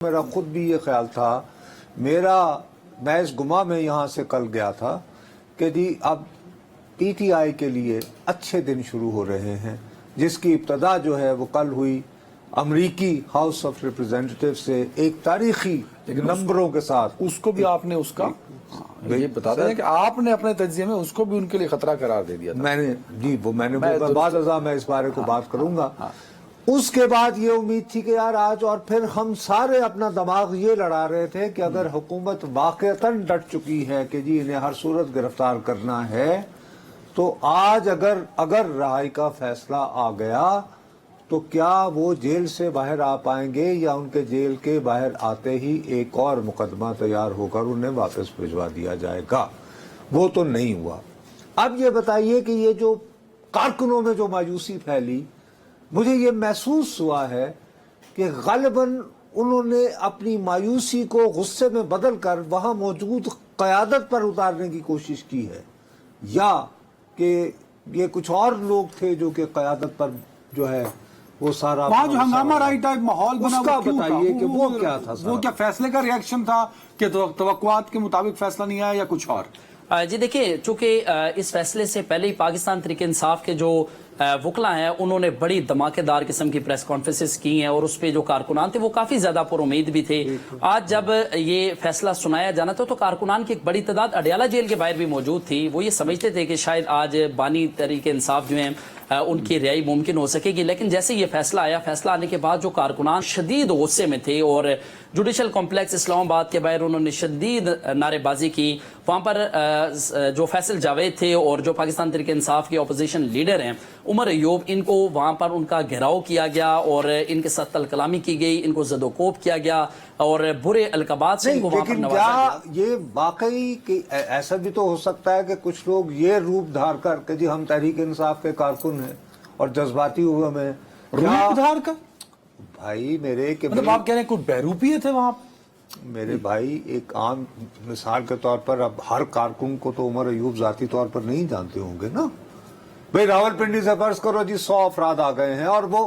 मेरा खुद भी ये ख्याल था, मैं इस गुमा में यहाँ से कल गया था कि जी अब पीटीआई के लिए अच्छे दिन शुरू हो रहे हैं, जिसकी इब्तदा जो है वो कल हुई अमरीकी हाउस ऑफ रिप्रेजेंटेटिव से एक तारीखी नंबरों के साथ। उसको भी आपने उसका ये बता दें कि आपने अपने तज्जिये में उसको भी उनके लिए खतरा करार दे दिया था। मैंने बाद अज़ा मैं इस बारे को बात करूंगा। उसके बाद ये उम्मीद थी कि यार आज, और फिर हम सारे अपना दिमाग ये लड़ा रहे थे कि अगर हुकूमत वाक़तन डट चुकी है कि जी इन्हें हर सूरत गिरफ्तार करना है, तो आज अगर रहाई का फैसला आ गया तो क्या वो जेल से बाहर आ पाएंगे या उनके जेल के बाहर आते ही एक और मुकदमा तैयार होकर उन्हें वापस भिजवा दिया जाएगा। वो तो नहीं हुआ। अब ये बताइए कि ये जो कारकुनों में जो मायूसी फैली, मुझे ये महसूस हुआ है कि गालिबन उन्होंने अपनी मायूसी को गुस्से में बदल कर वहां मौजूद क़यादत पर उतारने की कोशिश की है, या कि ये कुछ और लोग थे जो कि क़यादत पर जो है वो सारा वहाँ जो हंगामा राई टाइप माहौल बना, उसका बताइए कि वो क्या था? वो क्या फैसले का रिएक्शन था कि तवक्कुआत के मुताबिक फैसला नहीं आया या कुछ और? जी देखिए, चूंकि इस फैसले से पहले ही पाकिस्तान तहरीक इंसाफ के जो वकला हैं उन्होंने बड़ी धमाकेदार किस्म की प्रेस कॉन्फ्रेंसेस की हैं और उस पे जो कारकुनान थे वो काफ़ी ज़्यादा पुरुमीद भी थे। आज जब ये फैसला सुनाया जाना था तो कारकुनान की एक बड़ी तादाद अडयाला जेल के बाहर भी मौजूद थी। वो ये समझते थे कि शायद आज बानी तहरीक इंसाफ जो हैं उनकी रिहाई मुमकिन हो सकेगी, लेकिन जैसे ये फैसला आया, फैसला आने के बाद जो कारकुनान शदीद गुस्से में थे और जुडिशल कॉम्प्लेक्स इस्लामाबाद के बाहर उन्होंने शदीद नारेबाजी की। वहाँ पर जो फैसल जावेद थे और जो पाकिस्तान तहरीक इंसाफ के अपोजिशन लीडर हैं उमर अयूब, इनको वहाँ पर उनका घेराव किया गया और इनके साथ तल कलामी की गई, इनको ज़दोकोब किया गया और बुरे अलकबात से इनको वहाँ पर नवाजा गया। ये वाकई ऐसा भी तो हो सकता है कि कुछ लोग ये रूप धार कर कि जी हम तहरीक इंसाफ के कारकुन हैं और जज्बाती हुए में रूप धार कर भाई मेरे के मतलब आप कह रहे हैं कुछ बहरूपिये थे वहां? मेरे भाई एक आम मिसाल के तौर पर अब हर कारकुन को तो उमर अयूब जाती तौर पर नहीं जानते होंगे ना भाई। रावलपिंडी से फर्ज करो जी 100 अफराद आ गए हैं और वो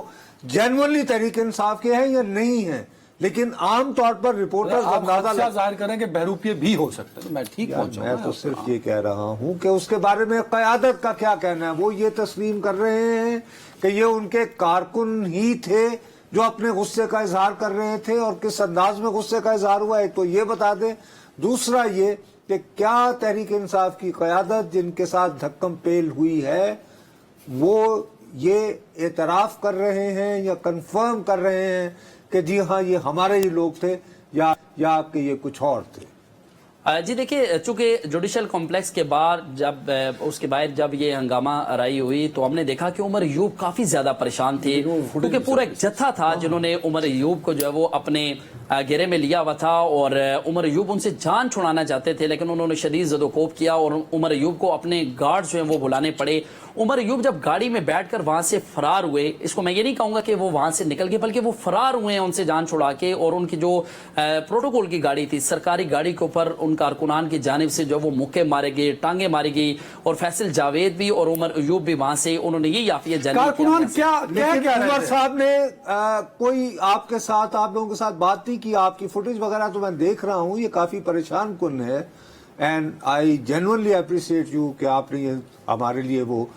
जेन्युइनली तहरीक इंसाफ के हैं या नहीं है, लेकिन आम तौर पर रिपोर्टर्स अंदाजा जाहिर करें कि बहरूपिये भी हो सकते हैं। मैं ठीक पहुंचा, मैं तो सिर्फ ये कह रहा हूं कि उसके बारे में क़यादत का क्या कहना है। वो ये तस्लीम कर रहे हैं कि ये उनके कारकुन ही थे जो अपने गुस्से का इजहार कर रहे थे, और किस अंदाज में गुस्से का इजहार हुआ है तो ये बता दें। दूसरा ये कि क्या तहरीक इंसाफ की क़यादत जिनके साथ धक्कम पेल हुई है वो ये एतराफ़ कर रहे हैं या कंफर्म कर रहे हैं कि जी हाँ ये हमारे ही लोग थे, या कि ये कुछ और थे? जी देखिए, चूंकि जुडिशल कॉम्प्लेक्स के बाद जब उसके बाहर जब ये हंगामा राई हुई तो हमने देखा कि उमर अयूब काफी ज्यादा परेशान थे, क्योंकि पूरा एक जत्था था जिन्होंने उमर अयूब को जो है वो अपने घेरे में लिया हुआ था और उमर अयूब उनसे जान छुड़ाना चाहते थे, लेकिन उन्होंने शदीद ज़दोकोब किया और उमर अयूब को अपने गार्ड जो है वो बुलाने पड़े। उमर अयूब जब गाड़ी में बैठकर वहां से फरार हुए, इसको मैं ये नहीं कहूंगा कि वो वहां से निकल गए, बल्कि वो फरार हुए हैं उनसे जान छुड़ा के, और उनकी जो प्रोटोकॉल की गाड़ी थी, सरकारी गाड़ी के ऊपर उन कारकुनान की जानिब से जो वो मुक्के मारे गए, टांगे मारी गई, और फैसल जावेद भी और उमर अयूब भी वहां से उन्होंने ये याफियत जारी कारकुनान क्या उमर साहब ने कोई आपके साथ, आप लोगों के साथ बात नहीं की? आपकी फुटेज वगैरह तो मैं देख रहा हूँ, ये काफी परेशान कुन है, and I genuinely appreciate you कि आपने ये हमारे लिए वो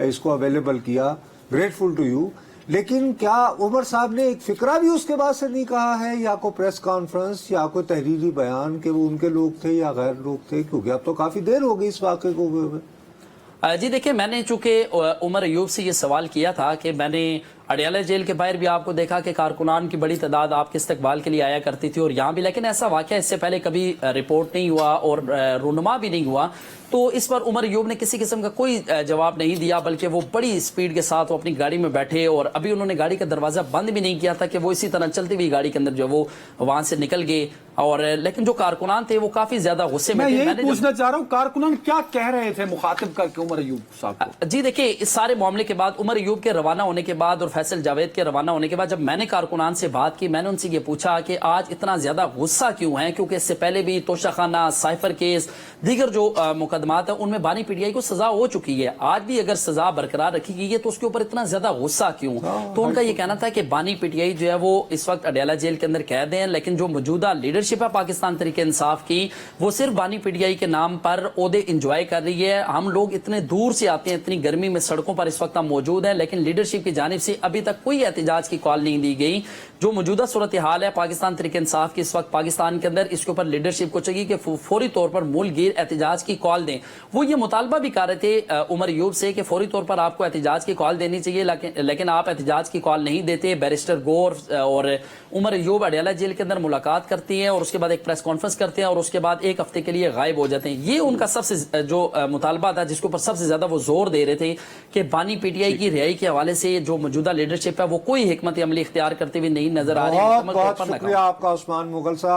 इसको अवेलेबल किया, ग्रेटफुल टू यू। लेकिन क्या उमर साहब ने एक फिक्रा भी उसके बाद से नहीं कहा है, या कोई प्रेस कॉन्फ्रेंस या कोई तहरीरी बयान कि वो उनके लोग थे या गैर लोग थे? क्योंकि अब तो काफी देर हो गई इस वाक़े को हुए हुए। जी देखिए, मैंने चूंकि उमर अयूब से ये सवाल किया था कि मैंने अडयाला जेल के बाहर भी आपको देखा कि कारकुनान की बड़ी तादाद आपके इस्तकबाल के लिए आया करती थी और यहाँ भी, लेकिन ऐसा वाक़या इससे पहले कभी रिपोर्ट नहीं हुआ और रूनुमा भी नहीं हुआ। तो इस पर उमर अयूब ने किसी किस्म का कोई जवाब नहीं दिया, बल्कि वो बड़ी स्पीड के साथ वो अपनी गाड़ी में बैठे और अभी उन्होंने गाड़ी का दरवाज़ा बंद भी नहीं किया था कि वो इसी तरह चलती हुई गाड़ी के अंदर जो वो वहाँ से निकल गए। और लेकिन जो कारकुनान थे वो काफ़ी ज़्यादा गुस्से में थे। मैं पूछना चाह रहा हूँ, कारकुनान क्या कह रहे थे मुखातिब करके उमर अयूब साहब को? जी देखिए, इस सारे मामले के बाद, उमर अयूब के रवाना होने के बाद और फैसल जावेद के रवाना होने के बाद जब मैंने कारकुनान से बात की, मैंने उनसे ये पूछा कि आज इतना ज्यादा गुस्सा क्यों है, क्योंकि इससे पहले भी तोशाखाना, साइफर केस, दीगर जो मुकदमात है उनमें बानी पीटीआई को सजा हो चुकी है, आज भी अगर सजा बरकरार रखी गई है तो उसके ऊपर इतना ज्यादा गुस्सा क्यों? तो उनका ये कहना था कि बानी पीटीआई जो है वो इस वक्त अडयाला जेल के अंदर कैद हैं, लेकिन जो मौजूदा लीडरशिप है पाकिस्तान तहरीक इंसाफ की, वो सिर्फ बानी पीटीआई के नाम पर ओहदे इंजॉय कर रही है। हम लोग इतने दूर से आते हैं, इतनी गर्मी में सड़कों पर इस वक्त हम मौजूद हैं, लेकिन लीडरशिप की जानिब से अभी तक कोई एहतजाज की कॉल नहीं दी गई। जो मौजूदा सूरत हाल है पाकिस्तान तहरीक इंसाफ की इस वक्त पाकिस्तान के अंदर, इसके ऊपर लीडरशिप को चाहिए कि फौरी तौर पर मुल्कगीर एहतजाज की कॉल दें। वो ये मुतालबा भी कर रहे थे उमर अयूब से कि फौरी तौर पर आपको एहतजाज की कॉल देनी चाहिए, लेकिन आप एहतजाज की कॉल नहीं देते। बैरिस्टर गौर और उमर अयूब अडयाला जेल के अंदर मुलाकात करती हैं और उसके बाद एक प्रेस कॉन्फ्रेंस करते हैं और उसके बाद एक हफ्ते के लिए गायब हो जाते हैं। ये उनका सबसे जो मुतालबा था जिसके ऊपर सबसे ज्यादा वो जोर दे रहे थे कि बानी पीटीआई की रिहाई के हवाले से जो मौजूदा लीडरशिप है वो कोई हिकमत अमली इख्तियार करते हुए नहीं नजर आ रही। बहुत बहुत शुक्रिया आपका उस्मान मुगल साहब।